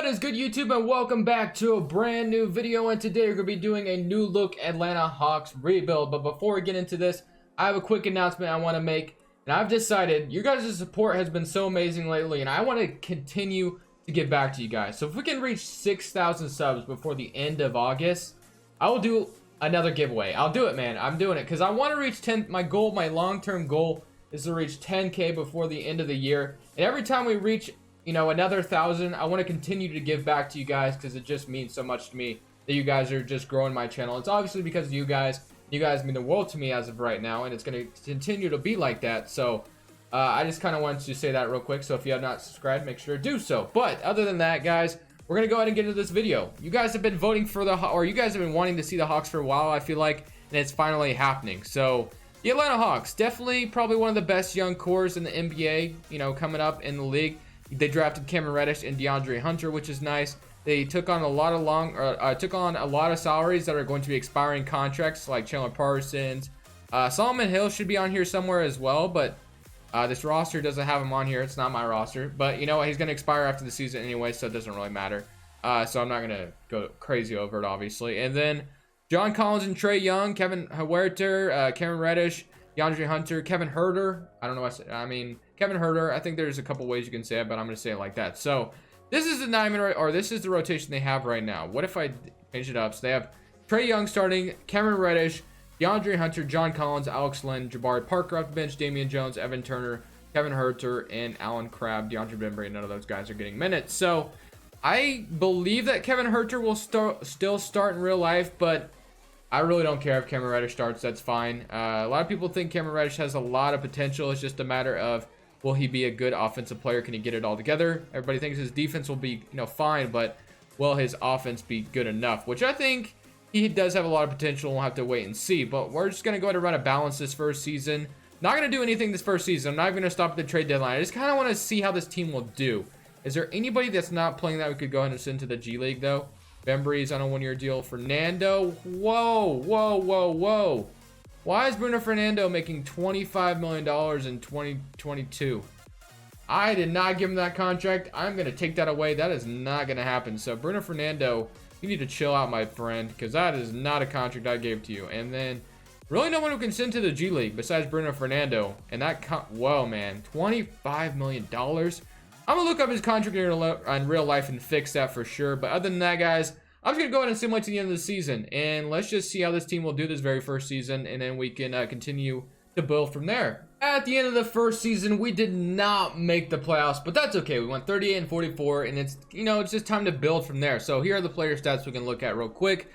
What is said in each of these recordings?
What is good, YouTube, and welcome back to a brand new video. And today we're going to be doing a new look Atlanta Hawks rebuild. But before we get into this, I have a quick announcement I want to make. And I've decided your guys' support has been so amazing lately, and I want to continue to give back to you guys. So if we can reach 6,000 subs before the end of August, I will do another giveaway. I'll do it, man. I'm doing it because I want to reach 10. My goal, my long-term goal is to reach 10K before the end of the year. And every time we reach another 1,000, I want to continue to give back to you guys because it just means so much to me that you guys are just growing my channel. It's obviously because of you guys. You guys mean the world to me as of right now, and it's going to continue to be like that. So I just kind of wanted to say that real quick. So if you have not subscribed, make sure to do so. But other than that, guys, we're going to go ahead and get into this video. You guys have been voting for you guys have been wanting to see the Hawks for a while, I feel like, and it's finally happening. So the Atlanta Hawks, definitely probably one of the best young cores in the NBA, coming up in the league. They drafted Cameron Reddish and DeAndre Hunter, which is nice. They took on a lot of salaries that are going to be expiring contracts, like Chandler Parsons. Solomon Hill should be on here somewhere as well, but this roster doesn't have him on here. It's not my roster, but you know what? He's going to expire after the season anyway, so it doesn't really matter. So I'm not going to go crazy over it, obviously. And then John Collins and Trae Young, Kevin Huerter, Cameron Reddish, DeAndre Hunter, Kevin Huerter. I don't know what I mean. Kevin Huerter. I think there's a couple ways you can say it, but I'm going to say it like that. So this is this is the rotation they have right now. What if I change it up? So they have Trae Young starting, Cameron Reddish, DeAndre Hunter, John Collins, Alex Len, Jabari Parker off the bench, Damian Jones, Evan Turner, Kevin Huerter, and Alan Crabb, DeAndre Bembry. None of those guys are getting minutes. So I believe that Kevin Huerter will still start in real life, but I really don't care if Cameron Reddish starts. That's fine. A lot of people think Cameron Reddish has a lot of potential. It's just a matter of, will he be a good offensive player? Can he get it all together? Everybody thinks his defense will be, fine, but will his offense be good enough? Which I think he does have a lot of potential. We'll have to wait and see. But we're just going to go ahead and run a balance this first season. Not going to do anything this first season. I'm not going to stop at the trade deadline. I just kind of want to see how this team will do. Is there anybody that's not playing that we could go ahead and send to the G League, though? Bembry's on a one-year deal. Fernando. Whoa. Why is Bruno Fernando making $25 million in 2022? I did not give him that contract. I'm going to take that away. That is not going to happen. So, Bruno Fernando, you need to chill out, my friend, because that is not a contract I gave to you. And then, really no one who can send to the G League besides Bruno Fernando. And that, whoa, man, $25 million? I'm going to look up his contract in real life and fix that for sure. But other than that, guys, I'm just going to go ahead and simulate to the end of the season. And let's just see how this team will do this very first season. And then we can continue to build from there. At the end of the first season, we did not make the playoffs. But that's okay. We went 38-44. And it's, it's just time to build from there. So here are the player stats we can look at real quick.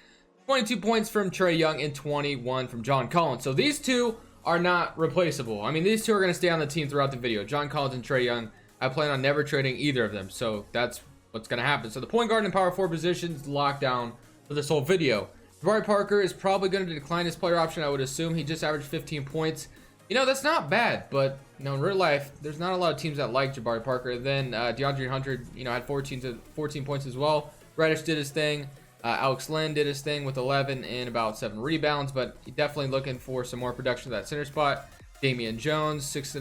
22 points from Trae Young and 21 from John Collins. So these two are not replaceable. I mean, these two are going to stay on the team throughout the video. John Collins and Trae Young. I plan on never trading either of them. So that's what's going to happen. So the point guard and power forward positions locked down for this whole video. Jabari Parker is probably going to decline his player option. I would assume he just averaged 15 points. That's not bad, but in real life, there's not a lot of teams that like Jabari Parker. Then DeAndre Hunter, had 14 points as well. Reddish did his thing. Alex Len did his thing with 11 and about 7 rebounds, but definitely looking for some more production at that center spot. Damian Jones, 6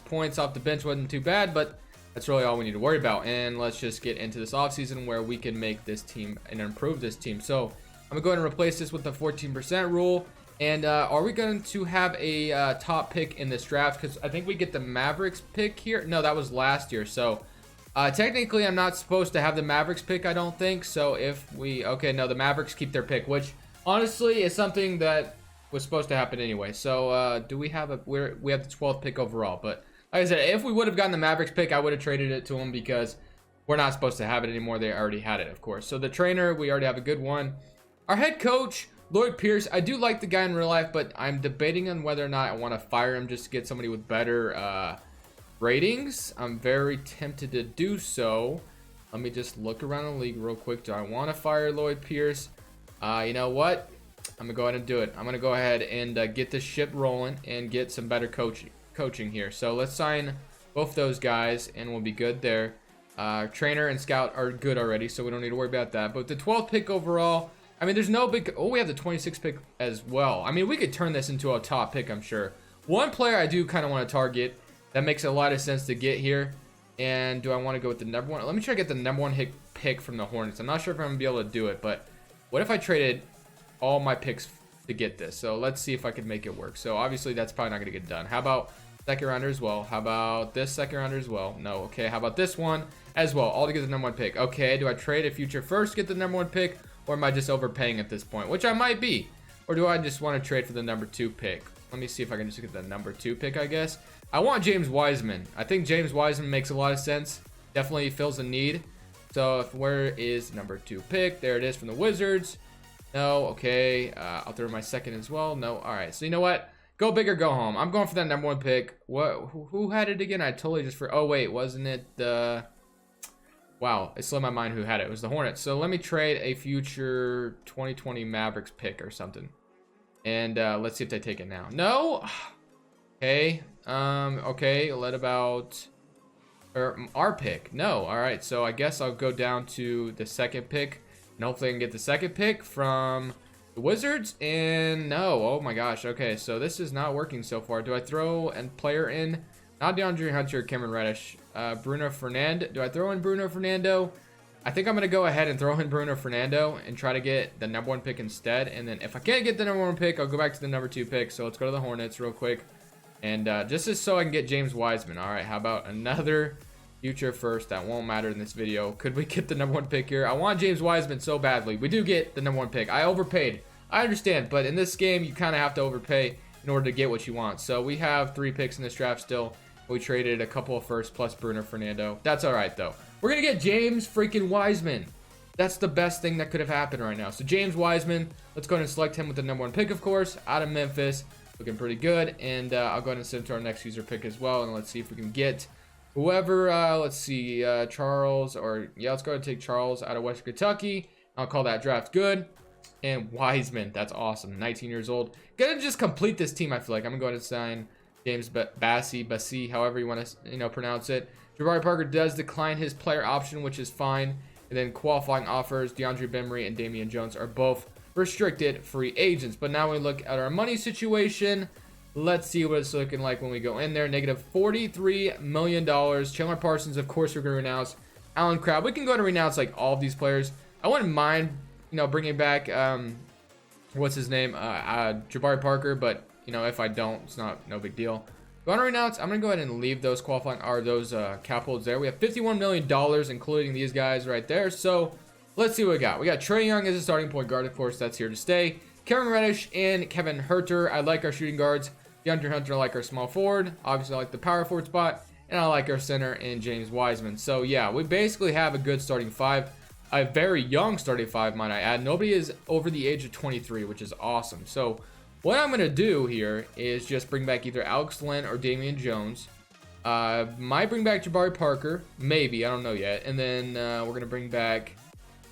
points off the bench wasn't too bad, but that's really all we need to worry about. And let's just get into this offseason where we can make this team and improve this team. So I'm going to go ahead and replace this with the 14% rule. And are we going to have a top pick in this draft? Because I think we get the Mavericks pick here. No, that was last year. So technically, I'm not supposed to have the Mavericks pick, I don't think. So if we... Okay, no, the Mavericks keep their pick, which honestly is something that was supposed to happen anyway. So do we have we have the 12th pick overall. But like I said, if we would have gotten the Mavericks pick, I would have traded it to them because we're not supposed to have it anymore. They already had it, of course. So the trainer, we already have a good one. Our head coach, Lloyd Pierce, I do like the guy in real life, but I'm debating on whether or not I want to fire him just to get somebody with better ratings. I'm very tempted to do so. Let me just look around the league real quick. Do I want to fire Lloyd Pierce? You know what? I'm going to go ahead and do it. I'm going to go ahead and get this ship rolling and get some better coaching here. So let's sign both those guys and we'll be good there. Trainer and scout are good already, so we don't need to worry about that. But the 12th pick overall, I mean, there's no big... Oh, we have the 26th pick as well. I mean, we could turn this into a top pick, I'm sure. One player I do kind of want to target that makes a lot of sense to get here And do I want to go with the number one? Let me try to get the number one pick from the Hornets. I'm not sure if I'm going to be able to do it, but what if I traded all my picks to get this? So let's see if I could make it work. So obviously that's probably not going to get done. How about second rounder as well? How about this second rounder as well? No. Okay. How about this one as well? All to get the number one pick. Okay. Do I trade a future first, get the number one pick, or am I just overpaying at this point? Which I might be. Or do I just want to trade for the number two pick? Let me see if I can just get the number two pick, I guess. I want James Wiseman. I think James Wiseman makes a lot of sense. Definitely fills a need. So where is number two pick? There it is from the Wizards. No. Okay. I'll throw my second as well. No. All right. So you know what? Go big or go home. I'm going for that number one pick. What? Who had it again? I totally just oh wait, wasn't it the? Wow, it slipped my mind who had it. It was the Hornets. So let me trade a future 2020 Mavericks pick or something. And let's see if they take it now. No. Okay. Okay. What about our pick? No. All right. So I guess I'll go down to the second pick, and hopefully I can get the second pick from the Wizards. And no. Oh my gosh. Okay. So this is not working so far. Do I throw a player in? Not DeAndre Hunter, Cameron Reddish, Bruno Fernando. Do I throw in Bruno Fernando? I think I'm going to go ahead and throw in Bruno Fernando and try to get the number one pick instead. And then if I can't get the number one pick, I'll go back to the number two pick. So let's go to the Hornets real quick. And just so I can get James Wiseman. All right, how about another future first? That won't matter in this video. Could we get the number one pick here? I want James Wiseman so badly. We do get the number one pick. I overpaid. I understand, but in this game, you kind of have to overpay in order to get what you want. So we have 3 picks in this draft still. We traded a couple of firsts plus Bruno Fernando. That's all right, though. We're going to get James freaking Wiseman. That's the best thing that could have happened right now. So James Wiseman, let's go ahead and select him with the number one pick, of course, out of Memphis. Looking pretty good. And I'll go ahead and send him to our next user pick as well. And let's see if we can get whoever, let's see, Charles, or yeah, let's go ahead and take Charles out of West Kentucky. I'll call that draft good. And Wiseman, that's awesome. 19 years old. Gonna just complete this team, I feel like. I'm gonna go ahead and sign James Bassi, however you want to, pronounce it. Jabari Parker does decline his player option, which is fine. And then qualifying offers, DeAndre Bembry and Damian Jones are both restricted free agents. But now we look at our money situation. Let's see what it's looking like when we go in there. Negative $43 million. Chandler Parsons, of course, we're going to renounce. Alan Crabb. We can go ahead and renounce like all of these players. I wouldn't mind, bringing back, what's his name? Jabari Parker, but if I don't, it's no big deal. Go on renounce. I'm gonna go ahead and leave those qualifying those cap holds there. We have $51 million, including these guys right there. So let's see what we got. We got Trae Young as a starting point guard, of course, that's here to stay. Cameron Reddish and Kevin Huerter. I like our shooting guards. DeAndre Hunter, I like our small forward. Obviously, I like the power forward spot, and I like our center and James Wiseman. So yeah, we basically have a good starting five. A very young starting five, might I add. Nobody is over the age of 23, which is awesome. So what I'm going to do here is just bring back either Alex Len or Damian Jones. Might bring back Jabari Parker. Maybe. I don't know yet. And then we're going to bring back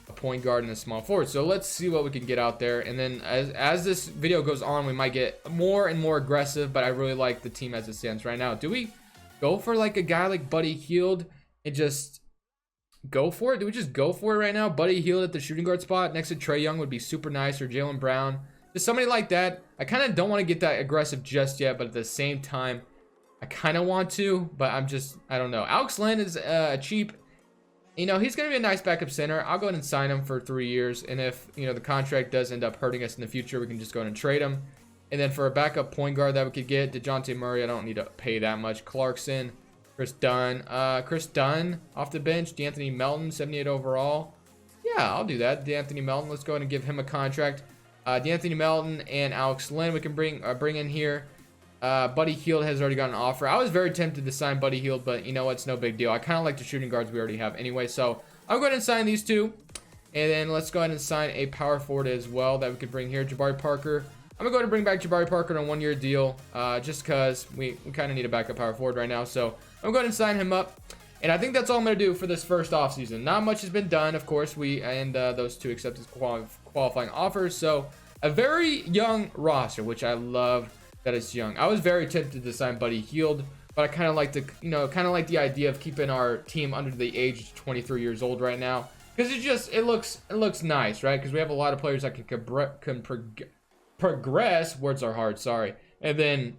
a point guard and a small forward. So let's see what we can get out there. And then as this video goes on, we might get more and more aggressive. But I really like the team as it stands right now. Do we go for like a guy like Buddy Hield and just go for it? Do we just go for it right now? Buddy Hield at the shooting guard spot next to Trae Young would be super nice, or Jaylen Brown. Just somebody like that. I kind of don't want to get that aggressive just yet, but at the same time, I kind of want to, but I don't know. Alex Len is cheap. He's going to be a nice backup center. I'll go ahead and sign him for 3 years. And if, the contract does end up hurting us in the future, we can just go ahead and trade him. And then for a backup point guard that we could get, DeJounte Murray, I don't need to pay that much. Clarkson, Chris Dunn off the bench. D'Anthony Melton, 78 overall. Yeah, I'll do that. D'Anthony Melton, let's go ahead and give him a contract. D'Anthony Melton and Alex Len we can bring in here. Buddy Hield has already got an offer. I was very tempted to sign Buddy Hield, but it's no big deal. I kind of like the shooting guards we already have anyway. So I'll go ahead and sign these two. And then let's go ahead and sign a power forward as well that we could bring here. Jabari Parker. I'm going to go ahead and bring back Jabari Parker on a 1-year deal just because we kind of need a backup power forward right now. So I'm going to sign him up. And I think that's all I'm going to do for this first offseason. Not much has been done, of course. Those two accepted qualifying offers. So a very young roster, which I love that it's young. I was very tempted to sign Buddy Hield, but I kind of like the idea of keeping our team under the age of 23 years old right now, because it looks nice, right? Because we have a lot of players that can progress. Words are hard, sorry. And then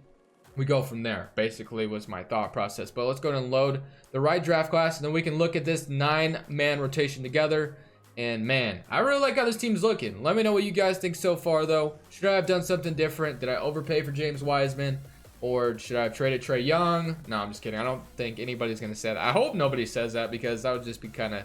we go from there, basically was my thought process. But let's go ahead and load the right draft class, and then we can look at this 9-man rotation together. And man, I really like how this team's looking. Let me know what you guys think so far, though. Should I have done something different? Did I overpay for James Wiseman? Or should I have traded Trae Young? No, I'm just kidding. I don't think anybody's going to say that. I hope nobody says that, because that would just be kind of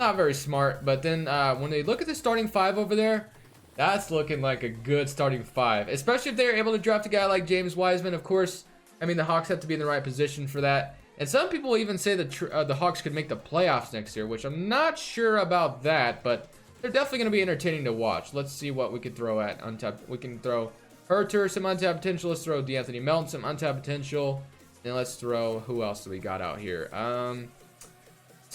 not very smart. But then when they look at the starting 5 over there, that's looking like a good starting 5. Especially if they're able to draft a guy like James Wiseman. Of course, I mean, the Hawks have to be in the right position for that. And some people even say that the Hawks could make the playoffs next year, which I'm not sure about that. But they're definitely going to be entertaining to watch. Let's see what we could throw at untapped. We can throw Herter, some untapped potential. Let's throw D'Anthony Melton, some untapped potential. And let's throw, who else do we got out here? Let's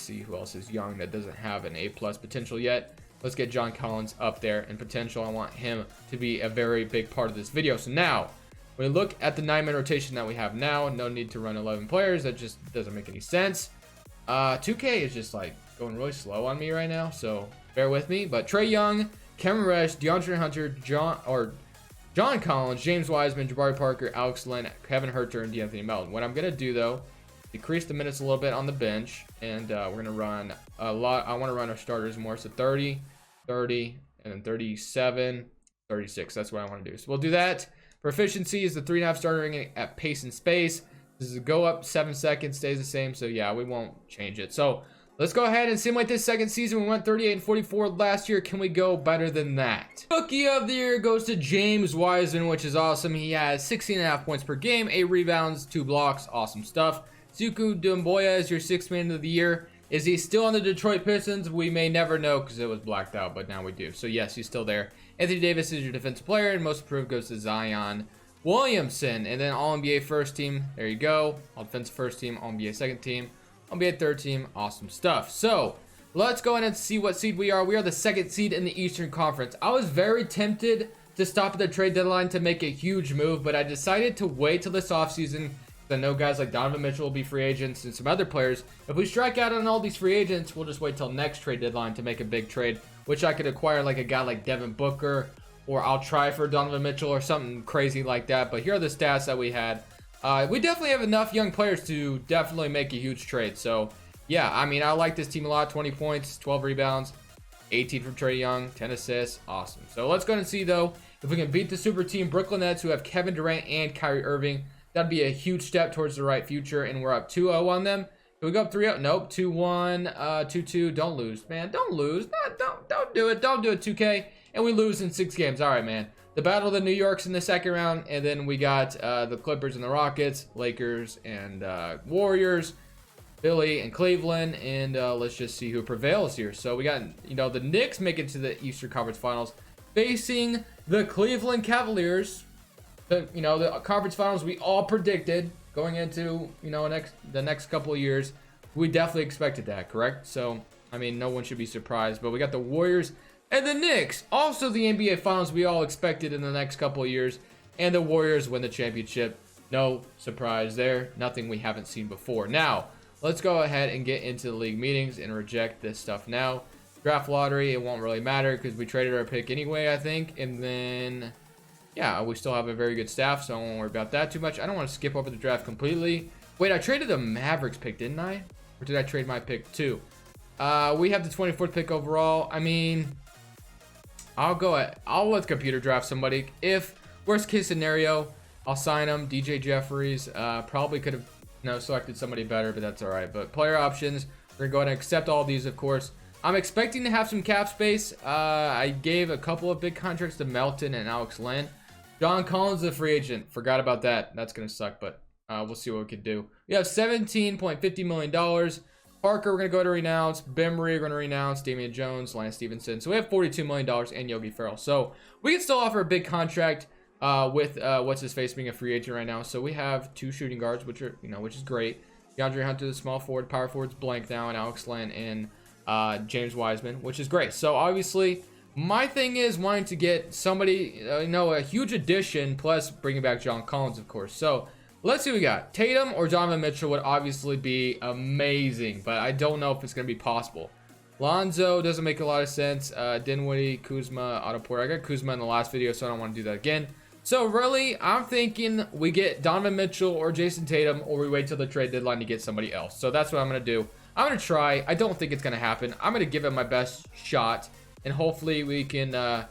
see who else is young that doesn't have an A+ potential yet. Let's get John Collins up there in potential. I want him to be a very big part of this video. So now, when we look at the 9-man rotation that we have now, no need to run 11 players. That just doesn't make any sense. 2K is just like going really slow on me right now, so bear with me. But Trae Young, Cameron Reddish, DeAndre Hunter, John Collins, James Wiseman, Jabari Parker, Alex Len, Kevin Herter, and D'Anthony Melton. What I'm going to do, though, decrease the minutes a little bit on the bench, and we're going to run a lot. I want to run our starters more, so 30, 30, and then 37, 36. That's what I want to do. So we'll do that. Proficiency is the 3.5 starter ring at pace and space. This is a go up 7 seconds, stays the same, so yeah, we won't change it. So let's go ahead and simulate this second season. We went 38 and 44 last year. Can we go better than that? Rookie of the year goes to James Wiseman, which is awesome. He has 16.5 points per game, 8 rebounds, 2 blocks. Awesome stuff. Zuku Doumbouya is your 6th man of the year. Is he still on the Detroit Pistons? We may never know because it was blacked out, but now we do. So yes, he's still there. Anthony Davis is your defensive player, and most improved goes to Zion Williamson. And then All-NBA first team. There you go. All-defensive first team, All-NBA second team, All-NBA third team. Awesome stuff. So let's go ahead and see what seed we are. We are the 2nd seed in the Eastern Conference. I was very tempted to stop at the trade deadline to make a huge move, but I decided to wait till this offseason. I know guys like Donovan Mitchell will be free agents and some other players. If we strike out on all these free agents, we'll just wait till next trade deadline to make a big trade, which I could acquire like a guy like Devin Booker, or I'll try for Donovan Mitchell or something crazy like that. But here are the stats that we had. We definitely have enough young players to definitely make a huge trade. So yeah, I mean, I like this team a lot. 20 points, 12 rebounds, 18 from Trae Young, 10 assists. Awesome. So let's go and see, though, if we can beat the super team Brooklyn Nets, who have Kevin Durant and Kyrie Irving. That'd be a huge step towards the right future, and we're up 2-0 on them. Can we go up 3-0? Nope. 2-1, 2-2. Don't lose, man. Don't lose. Don't do it. Don't do it, 2K. And we lose in 6 games. All right, man. The Battle of the New York's in the second round, and then we got the Clippers and the Rockets, Lakers and Warriors, Philly and Cleveland, and let's just see who prevails here. So we got, the Knicks make it to the Eastern Conference Finals, facing the Cleveland Cavaliers. The conference finals we all predicted going into the next couple of years. We definitely expected that, correct? So I mean, no one should be surprised. But we got the Warriors and the Knicks, also the NBA finals we all expected in the next couple of years, and the Warriors win the championship. No surprise there. Nothing we haven't seen before. Now let's go ahead and get into the league meetings and reject this stuff now. Draft lottery, it won't really matter because we traded our pick anyway, I think. And then yeah, we still have a very good staff, so I won't worry about that too much. I don't want to skip over the draft completely. Wait, I traded the Mavericks pick, didn't I? Or did I trade my pick too? We have the 24th pick overall. I mean, I'll let computer draft somebody. If worst case scenario, I'll sign them. DJ Jeffries, probably could have selected somebody better, but that's all right. But player options, we're going to go ahead and accept all these, of course. I'm expecting to have some cap space. I gave a couple of big contracts to Melton and Alex Len. John Collins is a free agent. Forgot about that. That's going to suck, but we'll see what we can do. We have $17.50 million. Parker, we're going to go to renounce. Bembry, we're going to renounce. Damian Jones, Lance Stevenson. So we have $42 million and Yogi Ferrell. So we can still offer a big contract with what's-his-face being a free agent right now. So we have 2 shooting guards, which is great. DeAndre Hunter, the small forward. Power forward's blank now, and Alex Len and James Wiseman, which is great. So obviously, my thing is wanting to get somebody, a huge addition, plus bringing back John Collins, of course. So let's see what we got. Tatum or Donovan Mitchell would obviously be amazing, but I don't know if it's going to be possible. Lonzo doesn't make a lot of sense. Dinwiddie, Kuzma, Otto Porter. I got Kuzma in the last video, so I don't want to do that again. So really, I'm thinking we get Donovan Mitchell or Jason Tatum, or we wait till the trade deadline to get somebody else. So that's what I'm going to do. I'm going to try. I don't think it's going to happen. I'm going to give it my best shot, and hopefully we can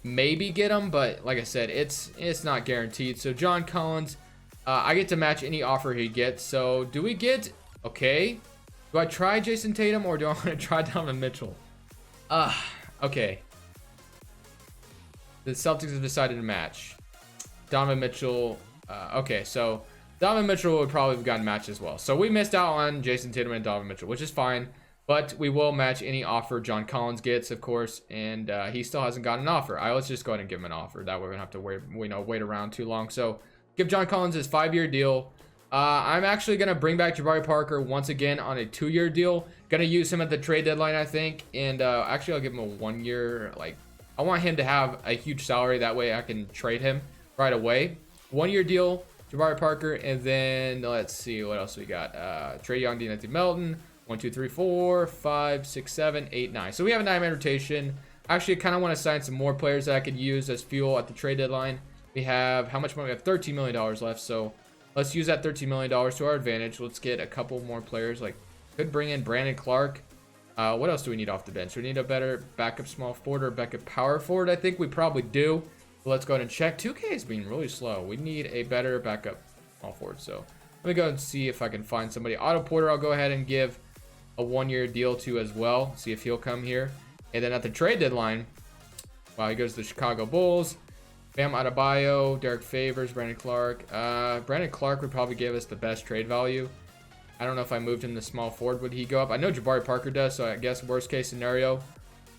maybe get him. But like I said, it's not guaranteed. So John Collins, I get to match any offer he gets. So do we get... Okay. Do I try Jason Tatum, or do I want to try Donovan Mitchell? Okay. The Celtics have decided to match Donovan Mitchell. Okay, so Donovan Mitchell would probably have gotten matched as well. So we missed out on Jason Tatum and Donovan Mitchell, which is fine. But we will match any offer John Collins gets, of course. And he still hasn't gotten an offer. Let's just go ahead and give him an offer. That way we don't have to wait around too long. So give John Collins his 5-year deal. I'm actually going to bring back Jabari Parker once again on a 2-year deal. Going to use him at the trade deadline, I think. And actually, I'll give him a 1-year, I want him to have a huge salary. That way I can trade him right away. 1-year deal, Jabari Parker. And then let's see what else we got. Trae Young, De'Anthony Melton. 1, 2, 3, 4, 5, 6, 7, 8, 9. So we have a 9-man rotation. Actually, I kind of want to sign some more players that I could use as fuel at the trade deadline. We have, how much money? We have $13 million left. So let's use that $13 million to our advantage. Let's get a couple more players. Could bring in Brandon Clark. What else do we need off the bench? We need a better backup small forward or backup power forward. I think we probably do. But let's go ahead and check. 2K is being really slow. We need a better backup small forward. So let me go and see if I can find somebody. Otto Porter, I'll go ahead and give a 1-year deal to as well. See if he'll come here. And then at the trade deadline, he goes to the Chicago Bulls. Bam Adebayo, Derek Favors, Brandon Clark. Brandon Clark would probably give us the best trade value. I don't know if I moved him to small forward, would he go up? I know Jabari Parker does, so I guess worst case scenario,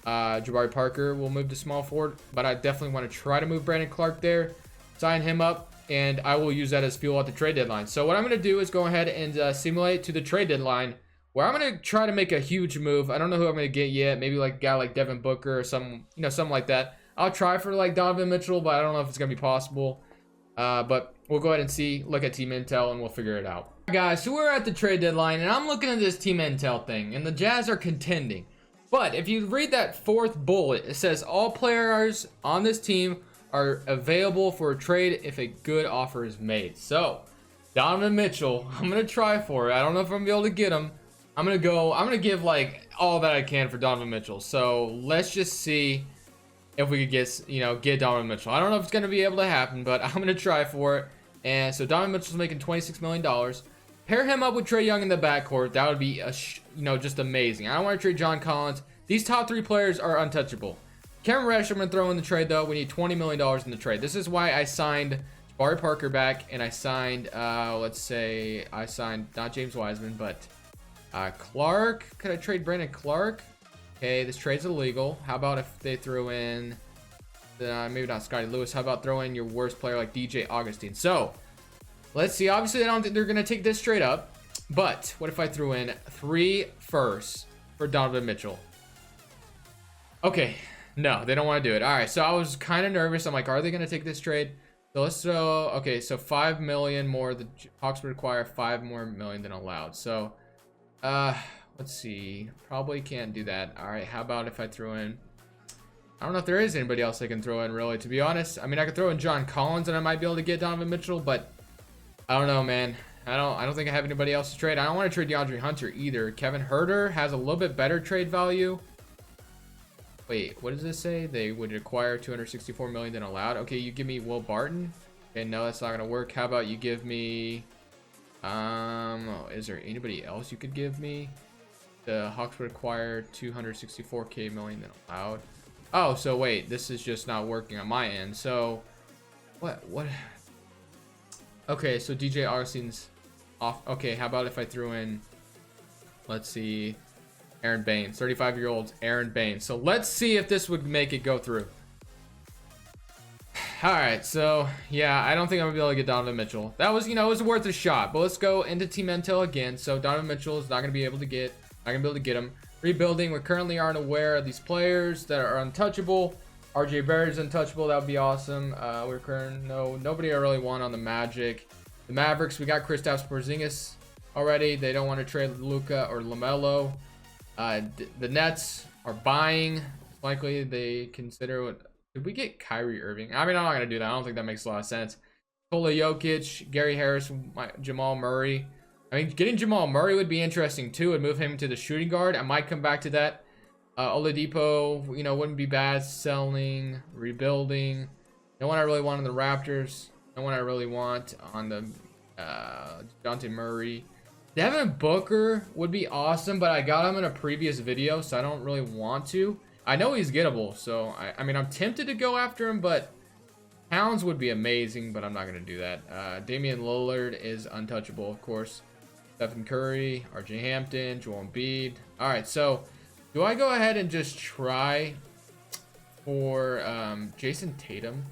Jabari Parker will move to small forward. But I definitely want to try to move Brandon Clark there, sign him up, and I will use that as fuel at the trade deadline. So what I'm going to do is go ahead and simulate to the trade deadline, where I'm going to try to make a huge move. I don't know who I'm going to get yet. Maybe a guy like Devin Booker or something like that. I'll try for Donovan Mitchell, but I don't know if it's going to be possible. But we'll go ahead and see, look at Team Intel, and we'll figure it out. Guys, so we're at the trade deadline, and I'm looking at this Team Intel thing, and the Jazz are contending. But if you read that 4th bullet, it says all players on this team are available for a trade if a good offer is made. So, Donovan Mitchell, I'm going to try for it. I don't know if I'm going to be able to get him. I'm going to give all that I can for Donovan Mitchell. So, let's just see if we could get Donovan Mitchell. I don't know if it's going to be able to happen, but I'm going to try for it. And so Donovan Mitchell's making $26 million. Pair him up with Trae Young in the backcourt. That would be just amazing. I don't want to trade John Collins. These top 3 players are untouchable. Kevin Reddish, I'm going to throw in the trade though. We need $20 million in the trade. This is why I signed Jabari Parker back, and I signed not James Wiseman, but Clark. Could I trade Brandon Clark? Okay, this trade's illegal. How about if they threw in, maybe not Scotty Lewis. How about throwing your worst player like DJ Augustine? So, let's see. Obviously, I don't think they're going to take this straight up. But, what if I threw in 3 firsts for Donovan Mitchell? Okay. No, they don't want to do it. All right, so I was kind of nervous. I'm like, are they going to take this trade? So let's throw, okay, so $5 million more. The Hawks would require $5 more million than allowed. So, let's see. Probably can't do that. All right, how about if I throw in, I don't know if there is anybody else I can throw in, really, to be honest. I mean, I could throw in John Collins and I might be able to get Donovan Mitchell, but I don't know, man. I don't think I have anybody else to trade. I don't want to trade DeAndre Hunter either. Kevin Huerter has a little bit better trade value. Wait, what does this say? They would require $264 million than allowed. Okay, you give me Will Barton. Okay, no, that's not gonna work. How about you give me? Is there anybody else you could give me? The Hawks would require $264 million than allowed. Oh, so wait, this is just not working on my end. So, what? Okay, so DJ Augustine's off. Okay, how about if I threw in? Let's see. Aaron Baines, 35-year-old Aaron Baines. So let's see if this would make it go through. All right, so yeah, I don't think I'm gonna be able to get Donovan Mitchell. That was, it was worth a shot. But let's go into Team Intel again. So Donovan Mitchell is not gonna be able to get him. Rebuilding. We currently aren't aware of these players that are untouchable. RJ Barrett's untouchable. That would be awesome. Nobody I really want on the Magic. The Mavericks. We got Kristaps Porzingis already. They don't want to trade Luka or LaMelo. The Nets are buying. Likely they could Did we get Kyrie Irving? I mean, I'm not going to do that. I don't think that makes a lot of sense. Nikola Jokic, Gary Harris, Jamal Murray. I mean, getting Jamal Murray would be interesting too, and move him to the shooting guard. I might come back to that. Oladipo, you know, wouldn't be bad. Selling, rebuilding. No one I really want on the Raptors. No one I really want on the Dejounte Murray. Devin Booker would be awesome, but I got him in a previous video, so I don't really want to. I know he's gettable, so I mean, I'm tempted to go after him, but Towns would be amazing, but I'm not going to do that. Damian Lillard is untouchable, of course. Stephen Curry, RJ Hampton, Joel Embiid. All right, so do I go ahead and just try for Jason Tatum?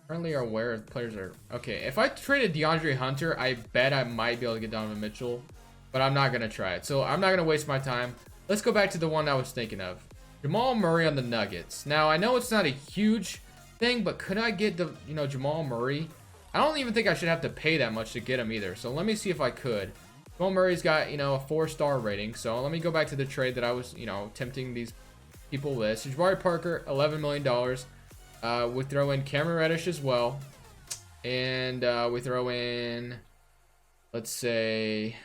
Currently are aware of players are... Okay, if I traded DeAndre Hunter, I bet I might be able to get Donovan Mitchell, but I'm not going to try it. So I'm not going to waste my time. Let's go back to the one I was thinking of. Jamal Murray on the Nuggets. Now, I know it's not a huge thing, but could I get the, you know, Jamal Murray? I don't even think I should have to pay that much to get him either. So let me see if I could. Jamal Murray's got, you know, a 4-star rating. So let me go back to the trade that I was, you know, tempting these people with. So Jabari Parker, $11 million. We throw in Cameron Reddish as well. And we throw in, let's say,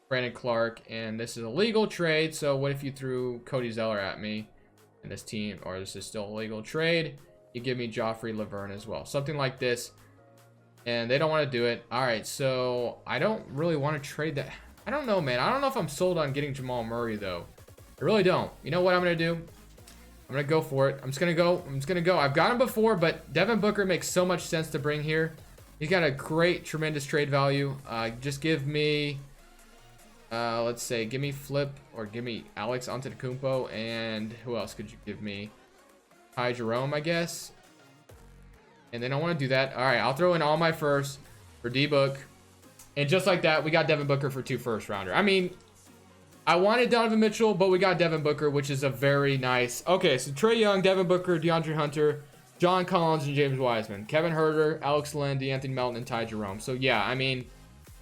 Brandon Clark. And this is a legal trade. So what if you threw Cody Zeller at me and this team, or this is still a legal trade? You give me Joffrey Laverne as well. Something like this. And they don't want to do it. All right, so I don't really want to trade that. I don't know, man. I don't know if I'm sold on getting Jamal Murray, though. I really don't. You know what I'm going to do? I'm going to go for it. I'm just going to go. I've got him before, but Devin Booker makes so much sense to bring here. He's got a great, tremendous trade value. Just give me, let's say, give me Flip or give me Alex Antetokounmpo. And who else could you give me? Ty Jerome, I guess. And then I want to do that. All right, I'll throw in all my firsts for D-Book. And just like that, we got Devin Booker for 2 first-rounder. I mean, I wanted Donovan Mitchell, but we got Devin Booker, which is a very nice... Okay, so Trae Young, Devin Booker, DeAndre Hunter, John Collins, and James Wiseman. Kevin Huerter, Alex Len, DeAnthony Melton, and Ty Jerome. So, yeah, I mean,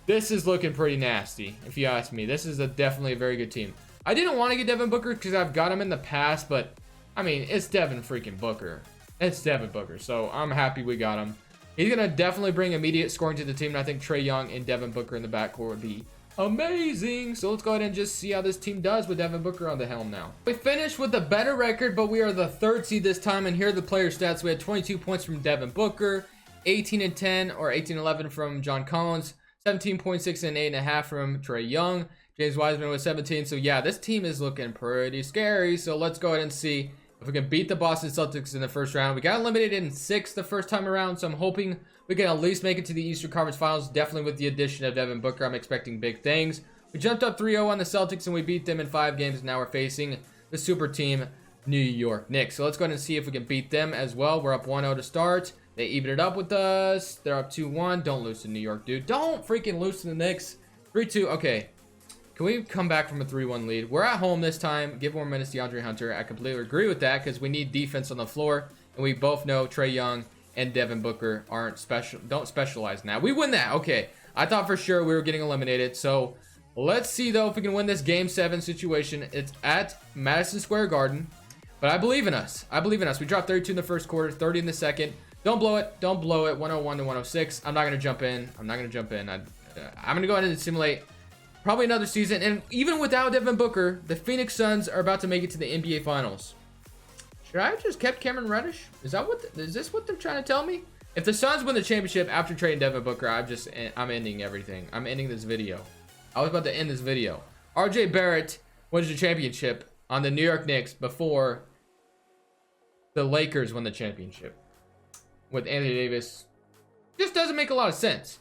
this is looking pretty nasty, if you ask me. This is definitely a very good team. I didn't want to get Devin Booker because I've got him in the past, but, I mean, it's Devin freaking Booker. It's Devin Booker, so I'm happy we got him. He's going to definitely bring immediate scoring to the team, and I think Trae Young and Devin Booker in the backcourt would be amazing. So let's go ahead and just see how this team does with Devin Booker on the helm now. We finished with a better record, but we are the 3rd seed this time, and here are the player stats. We had 22 points from Devin Booker, 18 and 10 or 18-11 from John Collins, 17.6 and 8.5 from Trae Young. James Wiseman with 17. So yeah, this team is looking pretty scary. So let's go ahead and see if we can beat the Boston Celtics in the first round. We got eliminated in 6 the first time around, so I'm hoping we can at least make it to the Eastern Conference Finals. Definitely with the addition of Devin Booker, I'm expecting big things. We jumped up 3-0 on the Celtics, and we beat them in 5 games. Now we're facing the super team, New York Knicks. So let's go ahead and see if we can beat them as well. We're up 1-0 to start. They evened it up with us. They're up 2-1. Don't lose to New York, dude. Don't freaking lose to the Knicks. 3-2. Okay. Can we come back from a 3-1 lead? We're at home this time. Give more minutes to DeAndre Hunter. I completely agree with that because we need defense on the floor. And we both know Trae Young and Devin Booker don't specialize now. We win that. Okay. I thought for sure we were getting eliminated. So let's see, though, if we can win this Game 7 situation. It's at Madison Square Garden. But I believe in us. I believe in us. We dropped 32 in the first quarter, 30 in the second. Don't blow it. Don't blow it. 101 to 106. I'm not going to jump in. I'm going to go ahead and simulate probably another season. And even without Devin Booker, the Phoenix Suns are about to make it to the NBA Finals. Should I have just kept Cameron Reddish? Is this what they're trying to tell me? If the Suns win the championship after trading Devin Booker, I'm ending everything. I'm ending this video. I was about to end this video. RJ Barrett wins the championship on the New York Knicks before the Lakers won the championship with Anthony Davis. Just doesn't make a lot of sense.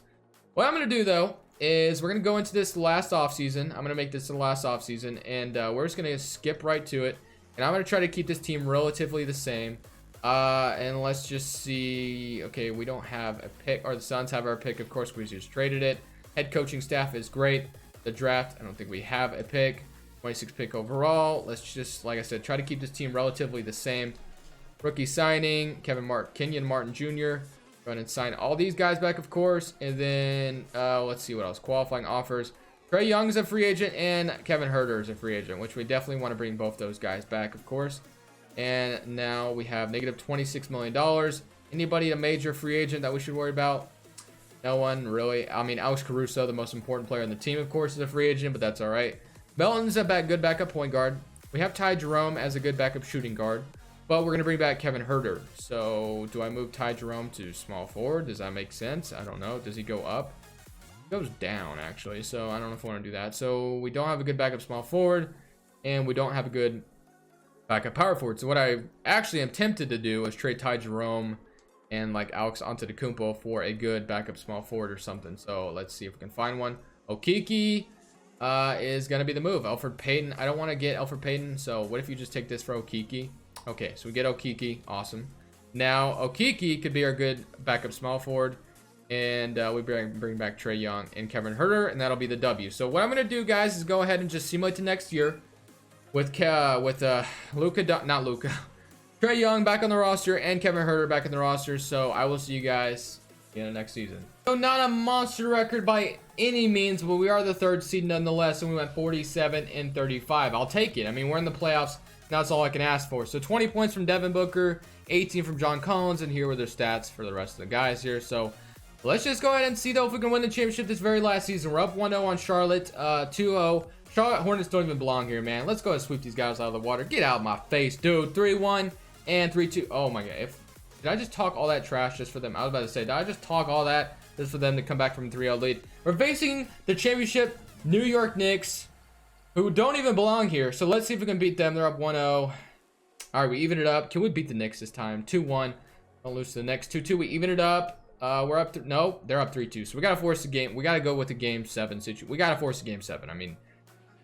What I'm going to do, though, is we're going to go into this last offseason. I'm going to make this the last offseason, and we're just going to skip right to it. And I'm going to try to keep this team relatively the same. And let's just see. Okay, we don't have a pick, or the Suns have our pick. Of course, we just traded it. Head coaching staff is great. The draft, I don't think we have a pick. 26 pick overall. Let's just, like I said, try to keep this team relatively the same. Rookie signing, Kenyon Martin Jr. Go ahead and sign all these guys back, of course. And then let's see what else. Qualifying offers. Trae Young is a free agent, and Kevin Huerter is a free agent, which we definitely want to bring both those guys back, of course. And now we have negative $26 million. Anybody a major free agent that we should worry about? No one really. I mean, Alex Caruso, the most important player on the team, of course, is a free agent, but that's all right. Melton's a good backup point guard. We have Ty Jerome as a good backup shooting guard, but we're going to bring back Kevin Huerter. So do I move Ty Jerome to small forward? Does that make sense? I don't know. Does he go up? He goes down, actually, so I don't know if I want to do that. So we don't have a good backup small forward, and we don't have a good backup power forward. So what I actually am tempted to do is trade Ty Jerome and like Alex Antetokounmpo for a good backup small forward or something. So let's see if we can find one. Okiki is going to be the move. Elfrid Payton. I don't want to get Elfrid Payton, so what if you just take this for Okiki? Okay, so we get Okiki. Awesome. Now, Okiki could be our good backup small forward, and we bring back Trae Young and Kevin Huerter, and that'll be the W. So what I'm going to do, guys, is go ahead and just simulate to next year with Trae Young back on the roster and Kevin Huerter back on the roster. So I will see you guys in the next season. So not a monster record by any means, but we are the 3rd seed nonetheless, and we went 47-35. I'll take it. I mean, we're in the playoffs. That's all I can ask for. So 20 points from Devin Booker, 18 from John Collins, and here were their stats for the rest of the guys here. So let's just go ahead and see though if we can win the championship this very last season. We're up 1-0 on Charlotte, 2-0. Charlotte Hornets don't even belong here, man. Let's go ahead and sweep these guys out of the water. Get out of my face, dude. 3-1 and 3-2. Oh my god. Did I just talk all that trash just for them? I was about to say, did I just talk all that just for them to come back from a 3-0 lead? We're facing the championship New York Knicks, who don't even belong here. So let's see if we can beat them. They're up 1-0. All right, we even it up. Can we beat the Knicks this time? 2-1. Don't lose to the next 2-2. We even it up. We're up. No, they're up 3-2. So we gotta force the game. We gotta go with the game 7 situation. We gotta force the game 7. I mean,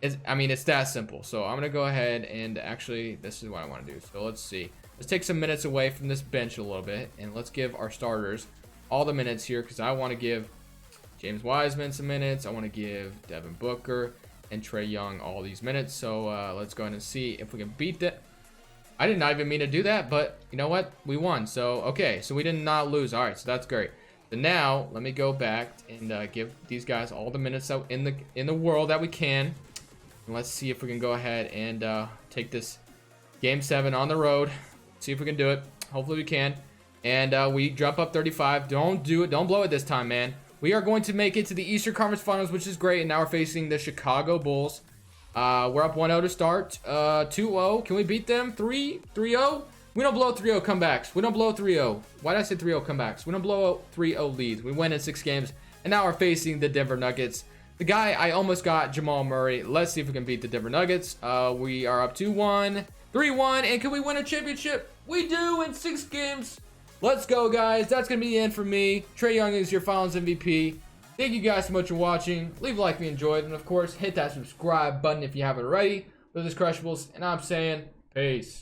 it's that simple. So I'm gonna go ahead and actually, this is what I want to do. So let's see. Let's take some minutes away from this bench a little bit, and let's give our starters all the minutes here, because I want to give James Wiseman some minutes. I want to give Devin Booker and Trae Young all these minutes. So let's go ahead and see if we can beat that. I did not even mean to do that, but you know what? We won. So okay, so we did not lose. All right, so that's great. So now let me go back and give these guys all the minutes out in the world that we can. And let's see if we can go ahead and take this game 7 on the road. See if we can do it. Hopefully we can. And we jump up 35. Don't do it. Don't blow it this time, man. We are going to make it to the Eastern Conference Finals, which is great. And now we're facing the Chicago Bulls. We're up 1-0 to start. 2-0. Can we beat them? 3-0? We don't blow 3-0 comebacks. We don't blow 3-0. Why did I say 3-0 comebacks? We don't blow 3-0 leads. We win in 6 games. And now we're facing the Denver Nuggets. The guy I almost got, Jamal Murray. Let's see if we can beat the Denver Nuggets. We are up 2-1. 3-1, and can we win a championship? We do in 6 games. Let's go, guys. That's going to be the end for me. Trae Young is your Finals MVP. Thank you guys so much for watching. Leave a like if you enjoyed, and of course, hit that subscribe button if you haven't already. This is Crushables, and I'm saying peace.